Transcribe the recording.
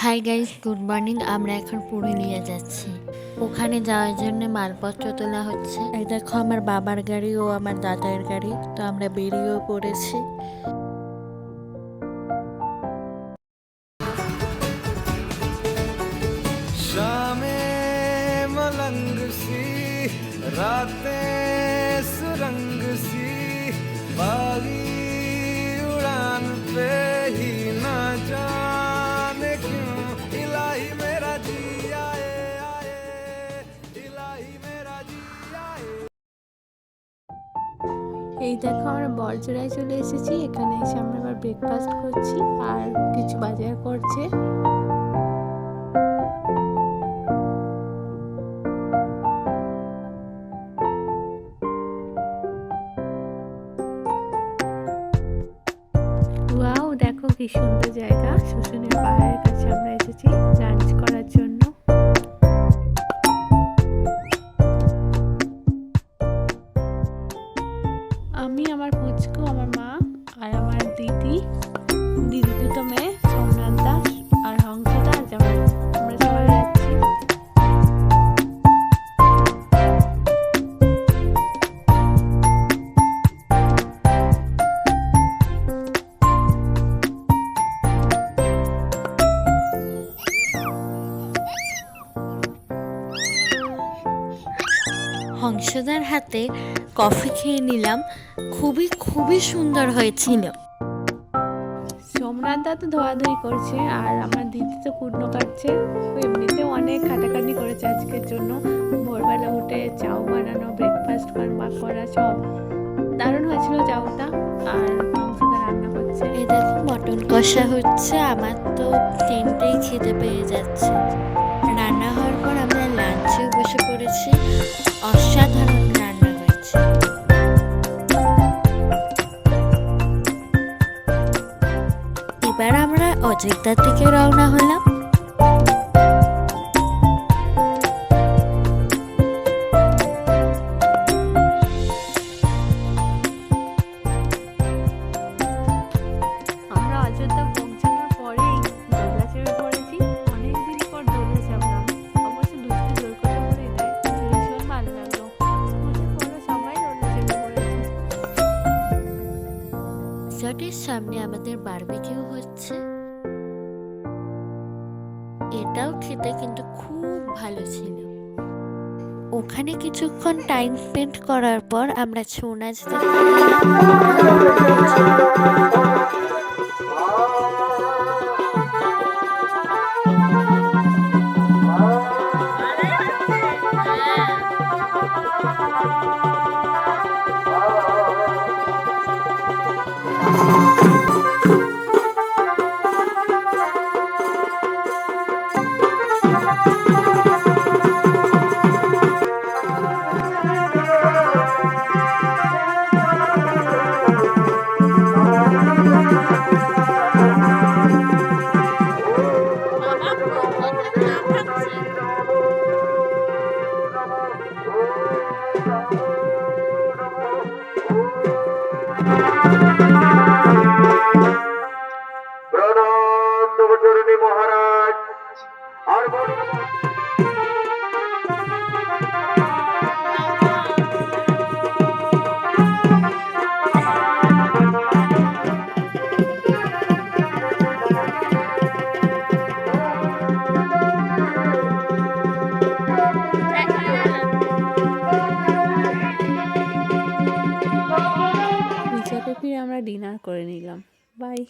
Hi guys, good morning. আমরা এখন পুরুলিয়া যাচ্ছি। ওখানে যাওয়ার জন্য মালপত্র তোলা হচ্ছে। এই দেখো আমার বাবার গাড়ি ও আমার দাদার গাড়ি। তো আমরা বেরিয়েও পড়েছি। शामें मलंग सी रातें सुरंग सी बागी उड़ान पे ही ना जाने क्यों इलाही मेरा जी आए आए इलाही मेरा जी आए। এই দেখো আমরা বরজোড়ায় চলে এসেছি। এখানে এসে আমরা আবার ব্রেকফাস্ট করছি আর কিছু বাজার করছে। ওয়াও, দেখো কি সুন্দর জায়গা। শুশুনিয়া পাহাড়ের কাছে আমরা এসেছি লাঞ্চ করার জন্য। আমি, আমার পুচকু, আমার মা আর আমার দিদি দুটো মেয়ে, সোমনাথ দাস আর হংসদা আর জামাই। আমরা সবাই যাচ্ছি। হংসদার হাতে কফি খেয়ে নিলাম। খুবই খুবই সুন্দর হয়েছিল। সোমনাথ দা তো ধোয়াধুয়ি করছে আর আমার দিদি তো কুটনো কাটছে। এমনিতেও অনেক খাটাখাটনি করেছে আজকের জন্য। ভোরবেলা উঠে চাউ বানানো, ব্রেকফাস্ট করা সব দারুণ হয়েছিল চাউটা। আর মাংসটা রান্না করছে। এই দেখো মটন কষা হচ্ছে। আমার তো তিনটেই খেতে পেয়ে যাচ্ছে। রান্না হওয়ার পর আমরা লাঞ্চেও বসে পড়েছি। অসাধারণ রান্না হয়েছে। এবার আমরা অযোধ্যার দিকে রওনা হলাম। আমরা অযোধ্যা পৌঁছানোর পরেই দোলনা চেপে পড়েছি। অনেকদিন পর দোলনা চাপলাম। অবশ্য দুষ্টু জোর করে করে দেয়, কিন্তু ভীষণ ভালো লাগলো। স্কুলের পড়া সবাই দোলনা চেপে পড়েছি। রিসর্টের সামনে আমাদের বারবিকিউ হচ্ছে। এটাও খেতে কিন্তু খুব ভালো ছিল। ওখানে কিছুক্ষণ টাইম স্পেন্ড করার পর আমরা ছৌ নাচ মহারাজ আর রিসর্টে ফিরে আমরা ডিনার করে নিলাম। বাই।